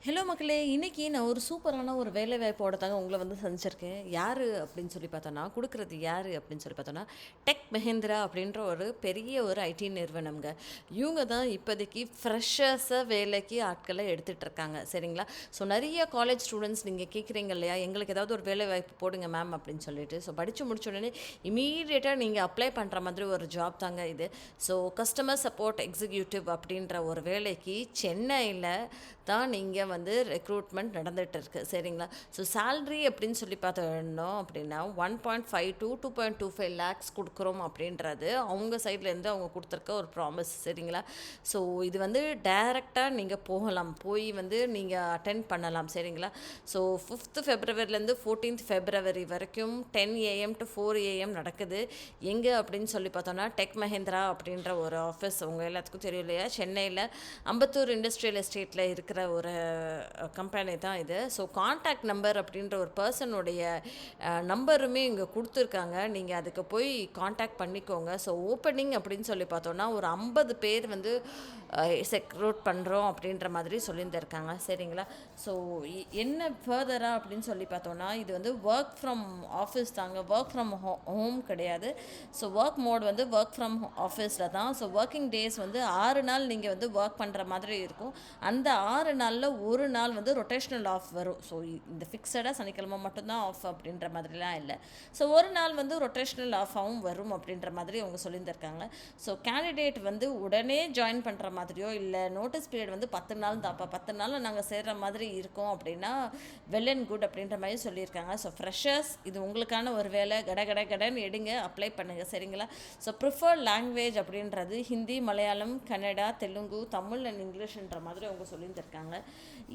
Hello மக்களே! இன்னைக்கு நான் ஒரு சூப்பரான ஒரு வேலைவாய்ப்போட தாங்க உங்கள வந்து சந்திச்சிருக்கேன். யாரு அப்படின்னு சொல்லி பார்த்தோன்னா, குடுக்குறது யாரு அப்படின்னு சொல்லி பார்த்தோன்னா, டெக் மஹிந்திரா அப்படின்ற ஒரு பெரிய ஒரு ஐடி நிறுவனம்ங்க. இவங்க தான் இப்போதைக்கு ஃப்ரெஷர்ஸா வேலைக்கு ஆட்கள எடுத்துட்டுருக்காங்க. சரிங்களா? ஸோ நெறைய காலேஜ் ஸ்டூடெண்ட்ஸ் நீங்க கேட்குறீங்க இல்லையா? எங்களுக்கு ஏதாவது ஒரு வேலைவாய்ப்பு போடுங்க மேம் அப்படின்னு சொல்லிட்டு. ஸோ படிச்சு முடிச்ச உடனே இம்மீடியட்டா நீங்க அப்ளை பண்ற மாதிரி ஒரு ஜாப் தாங்க இது. ஸோ கஸ்டமர் சப்போர்ட் எக்ஸிக்யூட்டிவ் அப்படின்ற ஒரு வேலைக்கு சென்னையில தான் நீங்க வந்து ரெக்ரூட்மெண்ட் நடந்துட்டு இருக்கு. சரிங்களா? ஸோ சேலரி அப்படின்னு சொல்லி பார்த்தோம் அப்படின்னா 1.5 to 2.25 லேக்ஸ் கொடுக்குறோம் அப்படின்றது அவங்க சைட்லேருந்து அவங்க கொடுத்துருக்க ஒரு ப்ராமிஸ். சரிங்களா? ஸோ இது வந்து டைரெக்டாக நீங்கள் போகலாம், போய் வந்து நீங்கள் அட்டென்ட் பண்ணலாம். சரிங்களா? ஸோ 5th ஃபெப்ரவரிலேருந்து 14th ஃபெப்ரவரி வரைக்கும் 10 AM to 4 AM நடக்குது. எங்கே அப்படின்னு சொல்லி பார்த்தோன்னா டெக் மஹிந்திரா அப்படின்ற ஒரு ஆஃபீஸ் உங்கள் எல்லாத்துக்கும் தெரியும் இல்லையா? சென்னையில் அம்பத்தூர் இண்டஸ்ட்ரியல் எஸ்டேட்டில் இருக்கிற ஒரு கம்பெனி தான் இது. ஸோ காண்டாக்ட் நம்பர் அப்படின்ற ஒரு பர்சனுடைய நம்பருமே இங்கே கொடுத்துருக்காங்க. நீங்கள் அதுக்கு போய் காண்டாக்ட் பண்ணிக்கோங்க. ஸோ ஓப்பனிங் அப்படின்னு சொல்லி பார்த்தோன்னா ஒரு 50 பேர் வந்து செக்ரூட் பண்ணுறோம் அப்படின்ற மாதிரி சொல்லியிருந்திருக்காங்க. சரிங்களா? ஸோ என்ன ஃபர்தராக அப்படின்னு சொல்லி பார்த்தோன்னா இது வந்து ஒர்க் ஃப்ரம் ஆஃபீஸ் தாங்க, ஒர்க் ஃப்ரம் ஹோம் கிடையாது. ஸோ ஒர்க் மோட் வந்து ஒர்க் ஃப்ரம் ஆஃபீஸில் தான். ஸோ ஒர்க்கிங் டேஸ் வந்து 6 நாள் நீங்கள் வந்து ஒர்க் பண்ணுற மாதிரி இருக்கும். அந்த 6 நாளில் ஒரு நாள் வந்து ரொட்டேஷ்னல் ஆஃப் வரும். ஸோ இந்த ஃபிக்ஸடாக சனிக்கிழமை மட்டும்தான் ஆஃப் அப்படின்ற மாதிரிலாம் இல்லை. ஸோ ஒரு நாள் வந்து ரொட்டேஷ்னல் ஆஃபாகவும் வரும் அப்படின்ற மாதிரி அவங்க சொல்லியிருந்திருக்காங்க. ஸோ கேண்டிடேட் வந்து உடனே ஜாயின் பண்ணுற மாதிரியோ இல்லை நோட்டீஸ் பீரியட் வந்து 10 நாள் தான், அப்போ 10 நாளில் நாங்கள் சேர்கிற மாதிரி இருக்கோம் அப்படின்னா வெல் அண்ட் குட் அப்படின்ற மாதிரி சொல்லியிருக்காங்க. ஸோ ஃப்ரெஷர்ஸ் இது உங்களுக்கான ஒரு வேலை, கடன் எடுங்க, அப்ளை பண்ணுங்கள். சரிங்களா? ஸோ ப்ரிஃபர்ட் லாங்குவேஜ் அப்படின்றது ஹிந்தி, மலையாளம், கன்னடா, தெலுங்கு, தமிழ் அண்ட் இங்கிலீஷ்ன்ற மாதிரி அவங்க சொல்லியிருந்திருக்காங்க.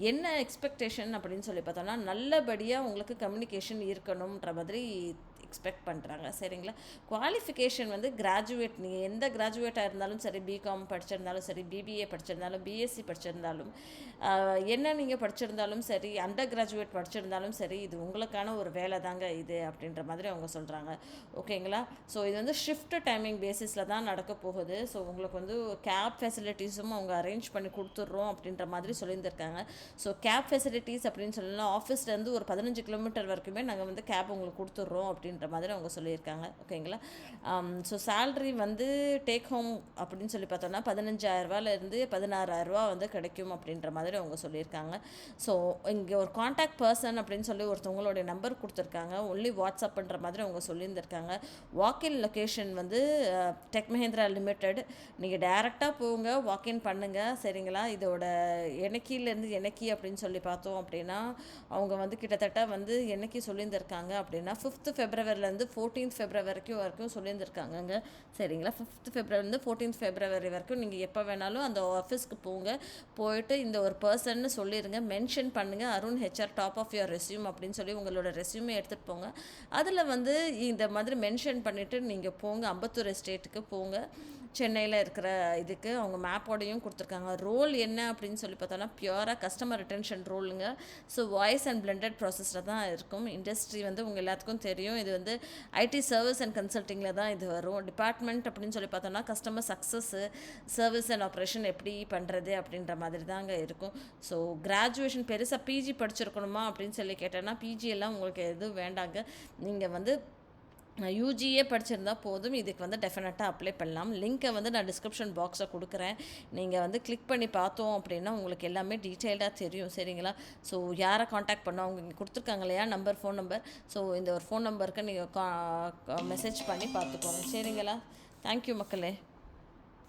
என்ன எக்ஸ்பெக்டேஷன் அப்படின்னு சொல்லி பார்த்தோன்னா நல்லபடியாக உங்களுக்கு கம்யூனிகேஷன் இருக்கணுன்ற மாதிரி எக்ஸ்பெக்ட் பண்ணுறாங்க. சரிங்களா? குவாலிஃபிகேஷன் வந்து கிராஜுவேட், நீங்கள் எந்த கிராஜுவேட்டாக இருந்தாலும் சரி, பிகாம் படிச்சிருந்தாலும் சரி, பிபிஏ படிச்சிருந்தாலும், பிஎஸ்சி படிச்சிருந்தாலும், என்ன நீங்கள் படிச்சிருந்தாலும் சரி, அண்டர் கிராஜுவேட் படிச்சிருந்தாலும் சரி, இது உங்களுக்கான ஒரு வேலை தாங்க இது அப்படின்ற மாதிரி அவங்க சொல்கிறாங்க. ஓகேங்களா? ஸோ இது வந்து ஷிஃப்ட் டைமிங் பேசிஸில் தான் நடக்க போகுது. ஸோ உங்களுக்கு வந்து கேப் ஃபெசிலிட்டிஸும் அவங்க அரேஞ்ச் பண்ணி கொடுத்துட்றோம் அப்படின்ற மாதிரி சொல்லியிருந்திருக்காங்க. ஸோ கேப் ஃபெசிலிட்டிஸ் அப்படின்னு சொல்லலாம், ஆஃபீஸ்லேருந்து ஒரு 15 கிலோமீட்டர் வரைக்குமே நாங்கள் வந்து கேப் உங்களுக்கு கொடுத்துட்றோம் அப்படின்ற மாதிரி அவங்க சொல்லியிருக்காங்க. ஓகேங்களா? ஸோ சேல்ரி வந்து டேக் ஹோம் அப்படின்னு சொல்லி பார்த்தோன்னா 15,000 16,000 வந்து கிடைக்கும் அப்படின்ற மாதிரி அவங்க சொல்லியிருக்காங்க. ஸோ இங்கே ஒரு காண்டாக்ட் பர்சன் அப்படின்னு சொல்லி ஒருத்தவங்களுடைய நம்பர் கொடுத்துருக்காங்க. ஒன்லி வாட்ஸ்அப் பண்ணுற மாதிரி அவங்க சொல்லியிருந்திருக்காங்க. வாக்கின் லொக்கேஷன் வந்து டெக் மஹிந்திரா லிமிடெட். நீங்கள் டேரெக்டாக போங்க, வாக்கின் பண்ணுங்கள். சரிங்களா? இதோட எனக்கிலேருந்து எனக்கி அப்படின்னு சொல்லி பார்த்தோம் அப்படின்னா அவங்க வந்து கிட்டத்தட்ட வந்து என்னைக்கு சொல்லியிருந்திருக்காங்க அப்படின்னா 5th ஃபெப்ரவரிலேருந்து 14th ஃபெப்ரவரி வரைக்கும் சொல்லியிருந்திருக்காங்கங்க. சரிங்களா? 5th ஃபெப்ரவரிலேருந்து 14th ஃபெப்ரவரி வரைக்கும் நீங்கள் எப்போ வேணாலும் அந்த ஆஃபீஸ்க்கு போங்க. போயிட்டு இந்த ஒரு பர்சன்னு சொல்லிடுங்க, மென்ஷன் பண்ணுங்கள் Arun HR top of your resume அப்படின்னு சொல்லி உங்களோட ரெஸ்யூமே எடுத்துகிட்டு போங்க. அதில் வந்து இந்த மாதிரி மென்ஷன் பண்ணிவிட்டு நீங்கள் போங்க, அம்பத்தூர் எஸ்டேட்டுக்கு போங்க. சென்னையில் இருக்கிற இதுக்கு அவங்க மேப்போடையும் கொடுத்துருக்காங்க. ரோல் என்ன அப்படின்னு சொல்லி பார்த்தோன்னா பியூராக கஸ்டமர் ரிட்டென்ஷன் ரோலுங்க. ஸோ வாய்ஸ் அண்ட் பிளெண்டட் ப்ராசஸில் தான் இருக்கும். இண்டஸ்ட்ரி வந்து உங்கள் எல்லாத்துக்கும் தெரியும். இது வந்து ஐடி சர்வீஸ் அண்ட் கன்சல்ட்டிங்கில் தான் இது வரும். டிபார்ட்மெண்ட் அப்படின்னு சொல்லி பார்த்தோன்னா customer success, service and operation எப்படி பண்ணுறது அப்படின்ற மாதிரி தாங்க இருக்கும். ஸோ கிராஜுவேஷன் பெருசாக பிஜி படிச்சிருக்கணுமா அப்படின்னு சொல்லி கேட்டேன்னா பிஜி எல்லாம் உங்களுக்கு எதுவும் வேண்டாங்க. நீங்கள் வந்து யூஜியே படிச்சிருந்தால் போதும். இதுக்கு வந்து டெஃபினட்டாக அப்ளை பண்ணலாம். லிங்க்கை வந்து நான் டிஸ்கிரிப்ஷன் பாக்ஸில் கொடுக்குறேன். நீங்கள் வந்து கிளிக் பண்ணி பார்த்தோம் அப்படின்னா உங்களுக்கு எல்லாமே டீட்டெயில்டாக தெரியும். சரிங்களா? ஸோ யாரை காண்டாக்ட் பண்ணோம், அவங்க இங்கே கொடுத்துருக்காங்க இல்லையா ஃபோன் நம்பர். ஸோ இந்த ஒரு ஃபோன் நம்பருக்கு நீங்கள் மெசேஜ் பண்ணி பார்த்துக்கோங்க. சரிங்களா? தேங்க்யூ மக்களே.